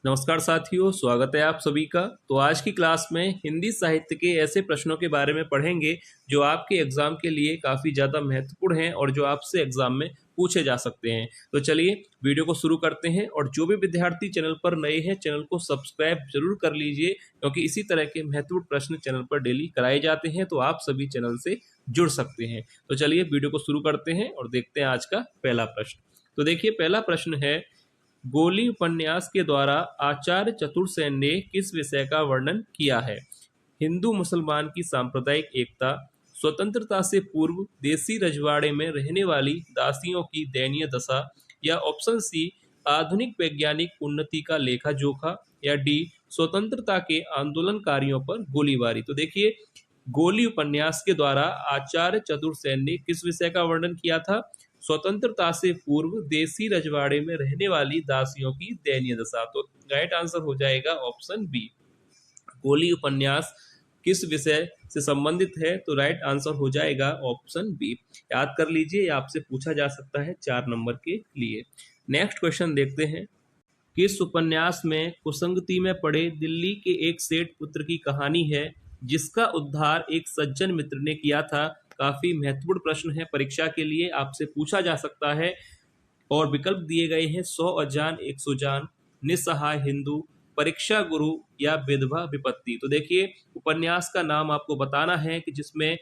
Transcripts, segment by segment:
नमस्कार साथियों, स्वागत है आप सभी का। तो आज की क्लास में हिंदी साहित्य के ऐसे प्रश्नों के बारे में पढ़ेंगे जो आपके एग्जाम के लिए काफ़ी ज़्यादा महत्वपूर्ण हैं और जो आपसे एग्जाम में पूछे जा सकते हैं। तो चलिए वीडियो को शुरू करते हैं। और जो भी विद्यार्थी चैनल पर नए हैं, चैनल को सब्सक्राइब जरूर कर लीजिए, क्योंकि इसी तरह के महत्वपूर्ण प्रश्न चैनल पर डेली कराए जाते हैं, तो आप सभी चैनल से जुड़ सकते हैं। तो चलिए वीडियो को शुरू करते हैं और देखते हैं आज का पहला प्रश्न। तो देखिए, पहला प्रश्न है, गोली उपन्यास के द्वारा आचार्य चतुर्सेन ने किस विषय का वर्णन किया है? हिंदू मुसलमान की सांप्रदायिक एकता, स्वतंत्रता से पूर्व देसी रजवाड़े में रहने वाली दासियों की दयनीय दशा, या ऑप्शन सी आधुनिक वैज्ञानिक उन्नति का लेखा जोखा, या डी स्वतंत्रता के आंदोलनकारियों पर गोलीबारी। तो देखिए, गोली उपन्यास के द्वारा आचार्य चतुर्सेन ने किस विषय का वर्णन किया था? स्वतंत्रता से पूर्व देसी रजवाड़े में रहने वाली दासियों की दयनीय दशा। तो राइट आंसर हो जाएगा ऑप्शन बी। गोली उपन्यास किस विषय से संबंधित है? तो राइट आंसर हो जाएगा ऑप्शन बी। याद कर लीजिए, आपसे पूछा जा सकता है 4 नंबर के लिए। नेक्स्ट क्वेश्चन देखते हैं। किस उपन्यास में कुसंगति में पड़े दिल्ली के एक सेठ पुत्र की कहानी है जिसका उद्धार एक सज्जन मित्र ने किया था? काफी महत्वपूर्ण प्रश्न है, परीक्षा के लिए आपसे पूछा जा सकता है। और विकल्प दिए गए हैं 100 अजान 100 जान, निस्सहाय हिंदू, परीक्षा गुरु, या विधवा विपत्ति। तो देखिए, उपन्यास का नाम आपको बताना है कि जिसमें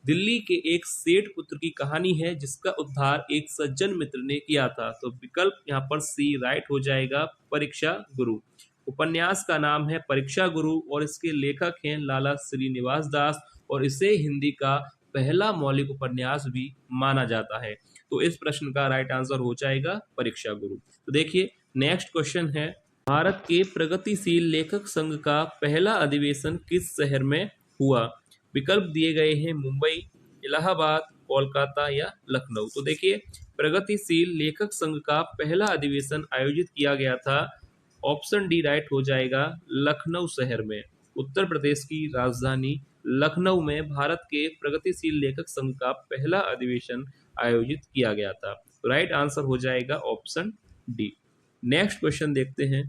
दिल्ली के एक सेठ पुत्र की कहानी है जिसका उद्धार एक सज्जन मित्र ने किया था। तो विकल्प यहाँ पर सी राइट हो जाएगा, परीक्षा गुरु। उपन्यास का नाम है परीक्षा गुरु और इसके लेखक हैं लाला श्रीनिवास दास, और इसे हिंदी का पहला मौलिक उपन्यास भी माना जाता है। तो इस प्रश्न का राइट आंसर हो जाएगा परीक्षा गुरु। तो देखिए, नेक्स्ट क्वेश्चन है, भारत के प्रगतिशील लेखक संघ का पहला अधिवेशन किस शहर में हुआ? विकल्प दिए गए हैं मुंबई, इलाहाबाद, कोलकाता, या लखनऊ। तो देखिए, प्रगतिशील लेखक संघ का पहला अधिवेशन आयोजित किया गया था, ऑप्शन डी राइट हो जाएगा, लखनऊ शहर में। उत्तर प्रदेश की राजधानी लखनऊ में भारत के प्रगतिशील लेखक संघ का पहला अधिवेशन आयोजित किया गया था। तो राइट आंसर हो जाएगा ऑप्शन डी। नेक्स्ट क्वेश्चन देखते हैं।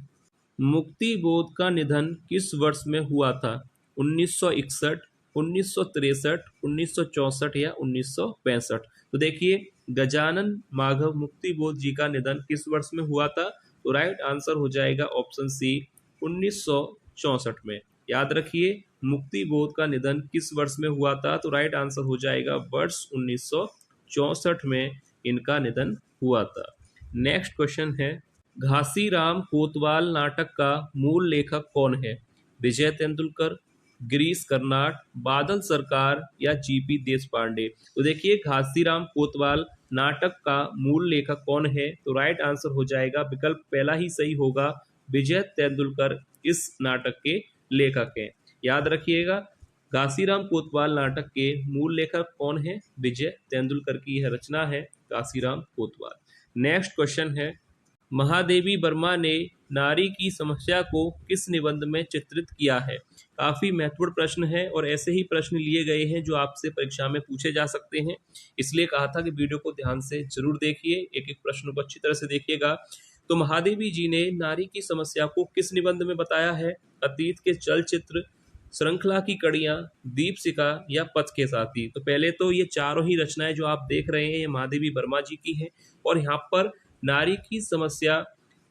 मुक्ति बोध का निधन किस वर्ष में हुआ था? 1961, 1963, 1964, या 1965। तो देखिए, गजानन माधव मुक्ति बोध जी का निधन किस वर्ष में हुआ था? तो राइट आंसर हो जाएगा ऑप्शन सी, 1964 में। याद रखिए, मुक्ति बोध का निधन किस वर्ष में हुआ था? तो राइट आंसर हो जाएगा वर्ष 1964 में इनका निधन हुआ था। नेक्स्ट क्वेश्चन है, घासीराम कोतवाल नाटक का मूल लेखक कौन है? विजय तेंदुलकर, गिरीश कर्नाड, बादल सरकार, या जीपी देशपांडे। तो देखिए, घासीराम कोतवाल नाटक का मूल लेखक कौन है? तो राइट आंसर हो जाएगा, विकल्प पहला ही सही होगा, विजय तेंदुलकर इस नाटक के लेखक हैं। याद रखिएगा, घासीराम कोतवाल नाटक के मूल लेखक कौन है? विजय तेंदुलकर की यह रचना है घासीराम कोतवाल। नेक्स्ट क्वेश्चन है, महादेवी वर्मा ने नारी की समस्या को किस निबंध में चित्रित किया है? काफी महत्वपूर्ण प्रश्न है और ऐसे ही प्रश्न लिए गए हैं जो आपसे परीक्षा में पूछे जा सकते हैं, इसलिए कहा था कि वीडियो को ध्यान से जरूर देखिए, एक एक प्रश्न को अच्छी तरह से देखिएगा। तो महादेवी जी ने नारी की समस्या को किस निबंध में बताया है? अतीत के चलचित्र, श्रृंखला की कड़ियां, दीपशिखा, या पथ के साथी। तो पहले तो ये चारों ही रचनाएं जो आप देख रहे हैं ये महादेवी वर्मा जी की हैं, और यहाँ पर नारी की समस्या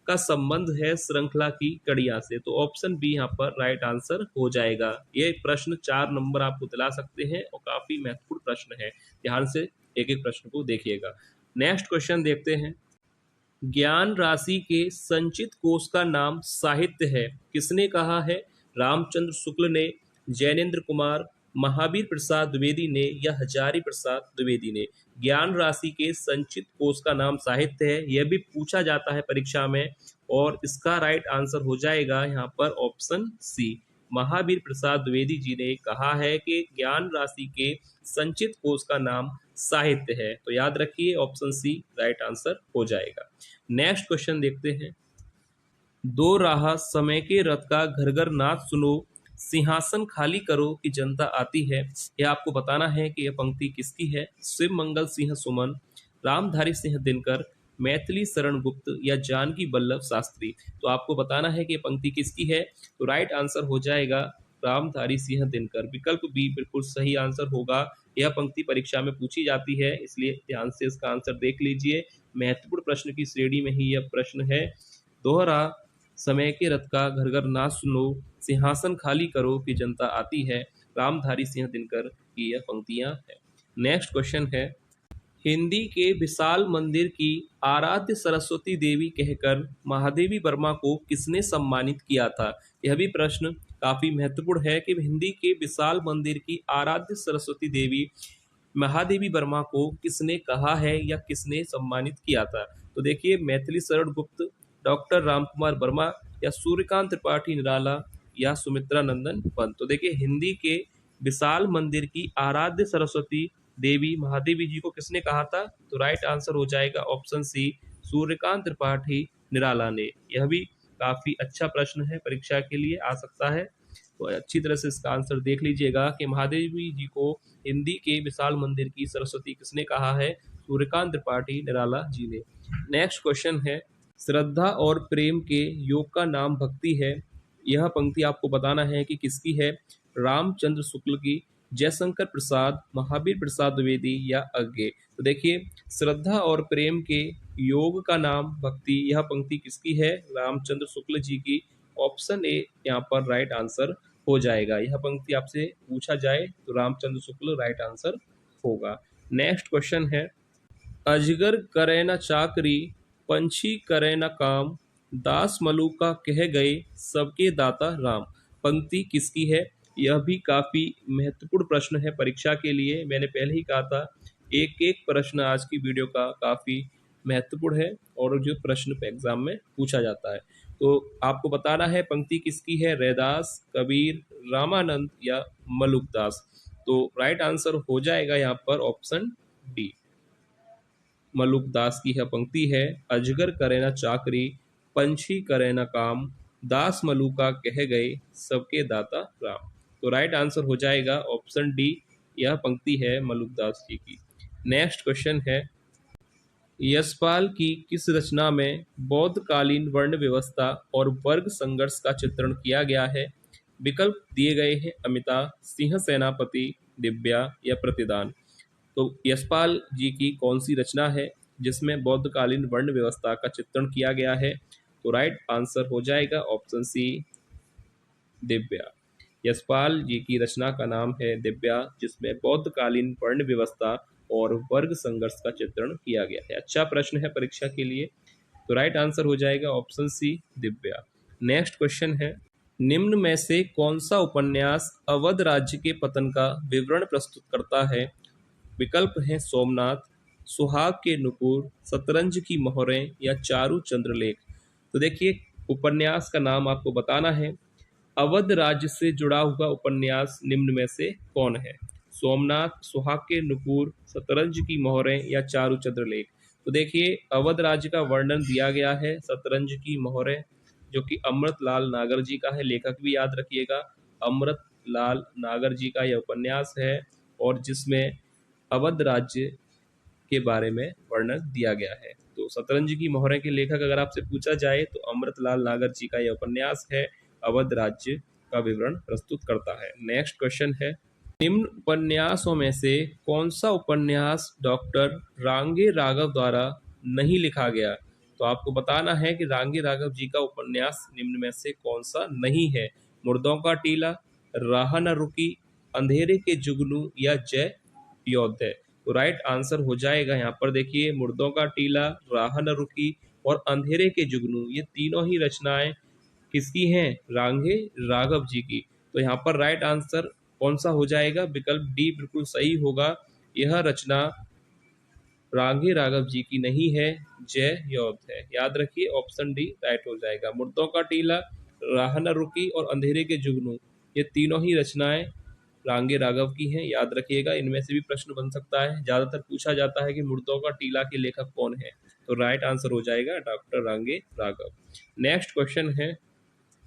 का संबंध है श्रृंखला की कड़िया से। तो ऑप्शन बी यहाँ पर राइट आंसर हो जाएगा। ये प्रश्न 4 नंबर आपको दिला सकते हैं और काफी महत्वपूर्ण प्रश्न है, ध्यान से एक एक प्रश्न को देखिएगा। नेक्स्ट क्वेश्चन देखते हैं, ज्ञान राशि के संचित कोश का नाम साहित्य है, किसने कहा है? रामचंद्र शुक्ल ने, जैनेन्द्र कुमार, महावीर प्रसाद द्विवेदी ने, या हजारी प्रसाद द्विवेदी ने। ज्ञान राशि के संचित कोश का नाम साहित्य है, यह भी पूछा जाता है परीक्षा में, और इसका राइट आंसर हो जाएगा यहाँ पर ऑप्शन सी, महावीर प्रसाद द्विवेदी जी ने कहा है कि ज्ञान राशि के संचित कोश का नाम साहित्य है। तो याद रखिए, ऑप्शन सी राइट आंसर हो जाएगा। नेक्स्ट क्वेश्चन देखते हैं, दो राह समय के रथ का घर घर नाथ सुनो, सिंहासन खाली करो कि जनता आती है। यह आपको बताना है कि यह पंक्ति किसकी है? शिव मंगल सिंह सुमन, रामधारी सिंह दिनकर, मैथिली शरण गुप्त या जानकी वल्लभ शास्त्री। तो आपको बताना है कि ये पंक्ति किसकी है। तो राइट आंसर हो जाएगा रामधारी सिंह दिनकर। विकल्प बी बिल्कुल सही आंसर होगा। यह पंक्ति परीक्षा में पूछी जाती है, इसलिए ध्यान से इसका आंसर देख लीजिए। महत्वपूर्ण प्रश्न की श्रेणी में ही यह प्रश्न है। दोहरा समय के रथ का घर घर ना सुनो, सिंहासन खाली करो कि जनता आती है। रामधारी सिंह दिनकर की यह पंक्तियां हैं। नेक्स्ट क्वेश्चन है, हिंदी के विशाल मंदिर की आराध्य सरस्वती देवी कहकर महादेवी वर्मा को किसने सम्मानित किया था। यह भी प्रश्न काफी महत्वपूर्ण है कि हिंदी के विशाल मंदिर की आराध्य सरस्वती देवी महादेवी वर्मा को किसने कहा है या किसने सम्मानित किया था। तो देखिए, मैथिली शरण गुप्त, डॉक्टर रामकुमार वर्मा या सूर्यकांत त्रिपाठी निराला या सुमित्रा नंदन पंत। तो देखिए, हिंदी के विशाल मंदिर की आराध्य सरस्वती देवी महादेवी जी को किसने कहा था। तो राइट आंसर हो जाएगा ऑप्शन सी, सूर्यकांत त्रिपाठी निराला ने। यह भी काफी अच्छा प्रश्न है, परीक्षा के लिए आ सकता है, तो अच्छी तरह से इसका आंसर देख लीजिएगा कि महादेवी जी को हिंदी के विशाल मंदिर की सरस्वती किसने कहा है। सूर्यकांत त्रिपाठी निराला जी ने। नेक्स्ट क्वेश्चन है, श्रद्धा और प्रेम के योग का नाम भक्ति है। यह पंक्ति आपको बताना है कि किसकी है। रामचंद्र शुक्ल की, जयशंकर प्रसाद, महावीर प्रसाद द्विवेदी या अज्ञे। तो देखिए, श्रद्धा और प्रेम के योग का नाम भक्ति, यह पंक्ति किसकी है। रामचंद्र शुक्ल जी की। ऑप्शन ए यहाँ पर राइट आंसर हो जाएगा। यह पंक्ति आपसे पूछा जाए तो रामचंद्र शुक्ल राइट आंसर होगा। नेक्स्ट क्वेश्चन है, अजगर करे न चाकरी, पंछी करे न काम, दास मलूका कह गए सबके दाता राम। पंक्ति किसकी है। यह भी काफी महत्वपूर्ण प्रश्न है परीक्षा के लिए। मैंने पहले ही कहा था, एक एक प्रश्न आज की वीडियो का काफी महत्वपूर्ण है और जो प्रश्न एग्जाम में पूछा जाता है। तो आपको बताना है पंक्ति किसकी है। रैदास, कबीर, रामानंद या मलुकदास। तो राइट आंसर हो जाएगा यहाँ पर ऑप्शन डी, मलुकदास की यह पंक्ति है। अजगर करे न चाकरी, पंछी करे न काम, दास मलुका कह गए सबके दाता राम। तो राइट आंसर हो जाएगा ऑप्शन डी, यह पंक्ति है मलुकदास जी की। नेक्स्ट क्वेश्चन है, यशपाल की किस रचना में बौद्धकालीन वर्ण व्यवस्था और वर्ग संघर्ष का चित्रण किया गया है। विकल्प दिए गए हैं, अमिता, सिंह सेनापति, दिव्या या प्रतिदान। तो यशपाल जी की कौन सी रचना है जिसमें बौद्धकालीन वर्ण व्यवस्था का चित्रण किया गया है। तो राइट आंसर हो जाएगा ऑप्शन सी, दिव्या। यशपाल जी की रचना का नाम है दिव्या, जिसमें बौद्धकालीन वर्ण व्यवस्था और वर्ग संघर्ष का चित्रण किया गया है। अच्छा प्रश्न है परीक्षा के लिए, तो राइट आंसर हो जाएगा option C, Divya. Next question है, निम्न में से कौन सा उपन्यास अवध राज्य के पतन का विवरण प्रस्तुत करता है। विकल्प हैं सोमनाथ, सुहाग के नुपुर, शतरंज की मोहरें या चारु चंद्रलेख। तो देखिए, उपन्यास का नाम आपको बताना है। अवध राज्य से जुड़ा हुआ उपन्यास निम्न में से कौन है। सोमनाथ, सुहाग के नुपुर, शतरंज की मोहरें या चारु चंद्रलेख। तो देखिए, अवध राज्य का वर्णन दिया गया है शतरंज की मोहरें, जो कि अमृतलाल नागर जी का है। लेखक भी याद रखिएगा, अमृतलाल नागर जी का यह उपन्यास है और जिसमें अवध राज्य के बारे में वर्णन दिया गया है। तो शतरंज की मोहरें के लेखक अगर आपसे पूछा जाए तो अमृतलाल नागर जी का यह उपन्यास है, अवध राज्य का विवरण प्रस्तुत करता है। नेक्स्ट क्वेश्चन है, निम्न उपन्यासों में से कौन सा उपन्यास डॉक्टर रांगे राघव द्वारा नहीं लिखा गया। तो आपको बताना है कि रांगे राघव जी का उपन्यास निम्न में से कौन सा नहीं है। मुर्दों का टीला, राह न रुकी, अंधेरे के जुगनू या जय योद्धे। तो राइट आंसर हो जाएगा यहाँ पर देखिए, मुर्दों का टीला, राह न रुकी और अंधेरे के जुगनू, ये तीनों ही रचनाएं किसकी हैं। रांगे राघव जी की। तो यहाँ पर राइट आंसर कौन सा हो जाएगा। विकल्प डी बिल्कुल सही होगा। यह रचना रांगे राघव जी की नहीं है, जय योद्ध है। याद रखिए, ऑप्शन डी राइट हो जाएगा। मुर्दों का टीला, राह न रुकी और अंधेरे के जुगनू, ये तीनों ही रचनाएं रांगे राघव की हैं। याद रखिएगा, इनमें से भी प्रश्न बन सकता है। ज्यादातर पूछा जाता है कि मुर्दों का टीला के लेखक कौन है। तो राइट आंसर हो जाएगा डॉक्टर रांगे राघव। नेक्स्ट क्वेश्चन है,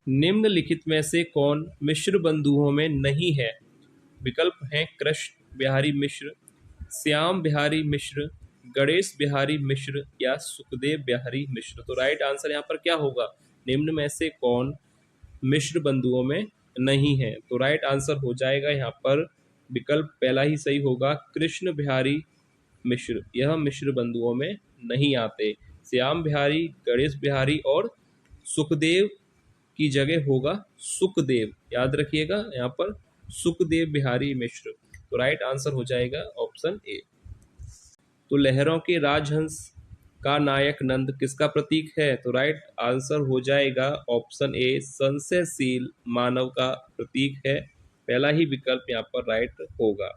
निम्नलिखित में से कौन मिश्र बंधुओं में नहीं है। विकल्प हैं कृष्ण बिहारी मिश्र, श्याम बिहारी मिश्र, गणेश बिहारी मिश्र या सुखदेव बिहारी मिश्र। तो राइट आंसर यहाँ पर क्या होगा, निम्न में से कौन मिश्र बंधुओं में नहीं है। तो राइट आंसर हो जाएगा यहाँ पर विकल्प पहला ही सही होगा, कृष्ण बिहारी मिश्र। यह मिश्र बंधुओं में नहीं आते। श्याम बिहारी, गणेश बिहारी और सुखदेव की जगह होगा सुखदेव, याद रखिएगा यहाँ पर सुखदेव बिहारी मिश्र। तो राइट आंसर हो जाएगा ऑप्शन ए। तो लहरों के राजहंस का नायक नंद किसका प्रतीक है। तो राइट आंसर हो जाएगा ऑप्शन ए, संशयशील मानव का प्रतीक है। पहला ही विकल्प यहाँ पर राइट होगा।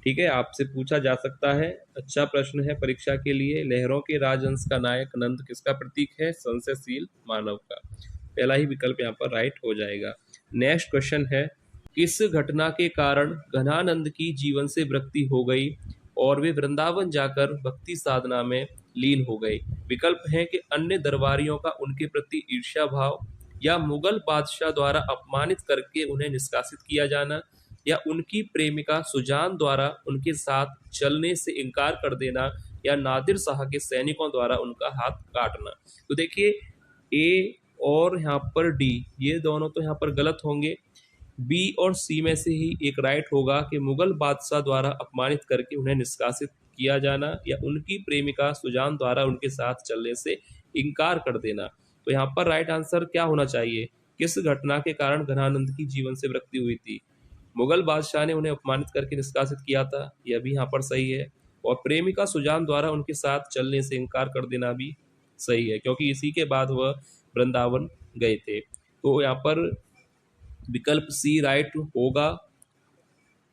ठीक है, आपसे पूछा जा सकता है, अच्छा प्रश्न है परीक्षा के लिए। लहरों के राजहंस का नायक नंद किसका प्रतीक है, संशयशील मानव का। पहला ही विकल्प यहाँ पर राइट हो जाएगा। नेक्स्ट क्वेश्चन है, किस घटना के कारण घनानंद की जीवन से विरक्ति हो गई और वे वृंदावन जाकर भक्ति साधना में लीन हो गए। विकल्प है कि अन्य दरबारियों का उनके प्रति ईर्ष्या भाव, या मुगल बादशाह द्वारा अपमानित करके उन्हें निष्कासित किया जाना, या उनकी प्रेमिका सुजान द्वारा उनके साथ चलने से इनकार कर देना, या नादिर शाह के सैनिकों द्वारा उनका हाथ काटना। तो देखिए ए और यहाँ पर डी, ये दोनों तो यहाँ पर गलत होंगे। बी और सी में से ही एक राइट होगा कि मुगल बादशाह द्वारा अपमानित करके उन्हें निष्कासित किया जाना, या उनकी प्रेमिका सुजान द्वारा उनके साथ चलने से इनकार कर देना। तो यहाँ पर राइट आंसर क्या होना चाहिए, किस घटना के कारण घनानंद की जीवन से विरक्ति हुई थी। मुगल बादशाह ने उन्हें अपमानित करके निष्कासित किया था, यह भी यहाँ पर सही है। और प्रेमिका सुजान द्वारा उनके साथ चलने से इनकार कर देना भी सही है, क्योंकि इसी के बाद वह वृंदावन गए थे। तो यहाँ पर विकल्प सी राइट होगा।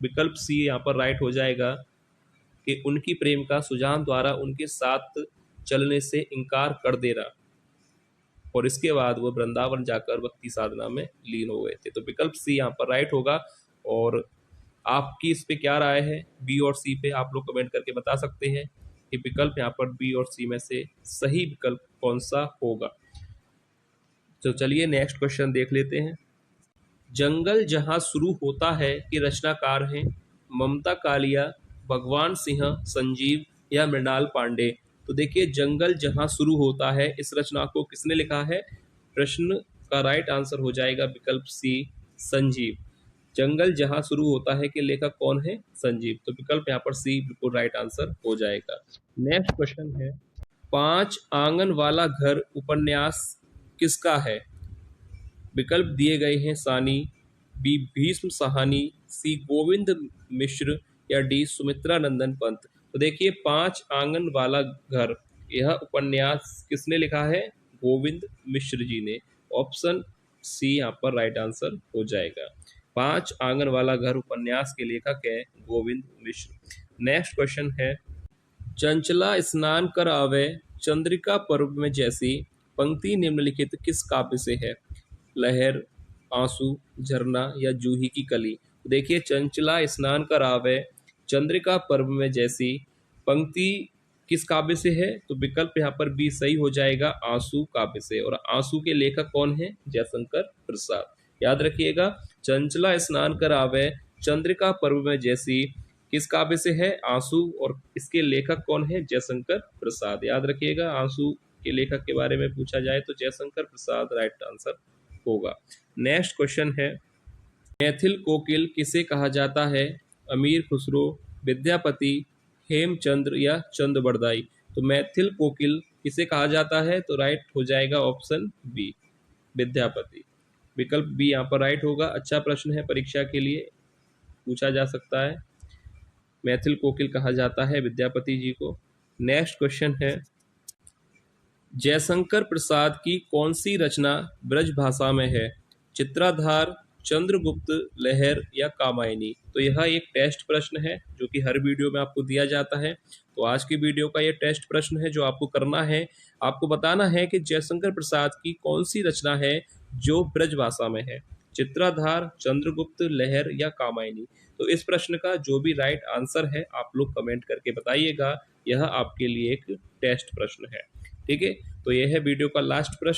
विकल्प सी यहाँ पर राइट हो जाएगा कि उनकी प्रेमिका सुजान द्वारा उनके साथ चलने से इनकार कर देना, और इसके बाद वो वृंदावन जाकर भक्ति साधना में लीन हो गए थे। तो विकल्प सी यहाँ पर राइट होगा। और आपकी इस पे क्या राय है, बी और सी पे आप लोग कमेंट करके बता सकते हैं कि विकल्प यहाँ पर बी और सी में से सही विकल्प कौन सा होगा। तो चलिए नेक्स्ट क्वेश्चन देख लेते हैं। जंगल जहां शुरू होता है के रचनाकार हैं ममता कालिया, भगवान सिंह, संजीव या मृणाल पांडे। तो देखिए जंगल जहां शुरू होता है, इस रचना को किसने लिखा है। प्रश्न का राइट आंसर हो जाएगा विकल्प सी, संजीव। जंगल जहां शुरू होता है के लेखक कौन है, संजीव। तो विकल्प यहाँ पर सी बिल्कुल राइट आंसर हो जाएगा। नेक्स्ट क्वेश्चन है, 5 आंगन वाला घर उपन्यास किसका है। विकल्प दिए गए हैं सानी, बी भीष्म साहनी, सी गोविंद मिश्र, या डी सुमित्रा नंदन पंत। तो देखिए 5 आंगन वाला घर, यह उपन्यास किसने लिखा है, गोविंद मिश्र जी ने। ऑप्शन सी यहाँ पर राइट आंसर हो जाएगा। 5 आंगन वाला घर उपन्यास के लेखक है गोविंद मिश्र। नेक्स्ट क्वेश्चन है, चंचला स्नान कर आवे चंद्रिका पर्व में जैसी पंक्ति निम्नलिखित किस काव्य से है। लहर, आंसू, झरना या जूही की कली। देखिए चंचला स्नान कर आवे चंद्रिका पर्व में जैसी पंक्ति किस काव्य से है। तो विकल्प यहाँ पर बी सही हो जाएगा, आंसू काव्य से। और आंसू के लेखक कौन है, जयशंकर प्रसाद। याद रखिएगा, चंचला स्नान कर आवे चंद्रिका पर्व में जैसी किस काव्य से है, आंसू, और इसके लेखक कौन है, जयशंकर प्रसाद। याद रखिएगा, आंसू के लेखक के बारे में पूछा जाए तो जयशंकर प्रसाद राइट आंसर होगा। नेक्स्ट क्वेश्चन है, मैथिल कोकिल किसे कहा जाता है। अमीर खुसरो, विद्यापति, हेमचंद्र या चंद्रबरदाई। तो मैथिल कोकिल किसे कहा जाता है। तो राइट हो जाएगा ऑप्शन बी, विद्यापति। विकल्प बी यहाँ पर राइट होगा। अच्छा प्रश्न है, परीक्षा के लिए पूछा जा सकता है। मैथिल कोकिल कहा जाता है विद्यापति जी को। नेक्स्ट क्वेश्चन है, जयशंकर प्रसाद की कौन सी रचना ब्रज भाषा में है। चित्राधार, चंद्रगुप्त, लहर या कामायनी। तो यह एक टेस्ट प्रश्न है जो कि हर वीडियो में आपको दिया जाता है। तो आज की वीडियो का ये टेस्ट प्रश्न है जो आपको करना है। आपको बताना है कि जयशंकर प्रसाद की कौन सी रचना है जो ब्रज भाषा में है। चित्राधार, चंद्रगुप्त, लहर या कामायनी। तो इस प्रश्न का जो भी राइट आंसर है आप लोग कमेंट करके बताइएगा। यह आपके लिए एक टेस्ट प्रश्न है। ठीक है, तो यह है वीडियो का लास्ट प्रश्न।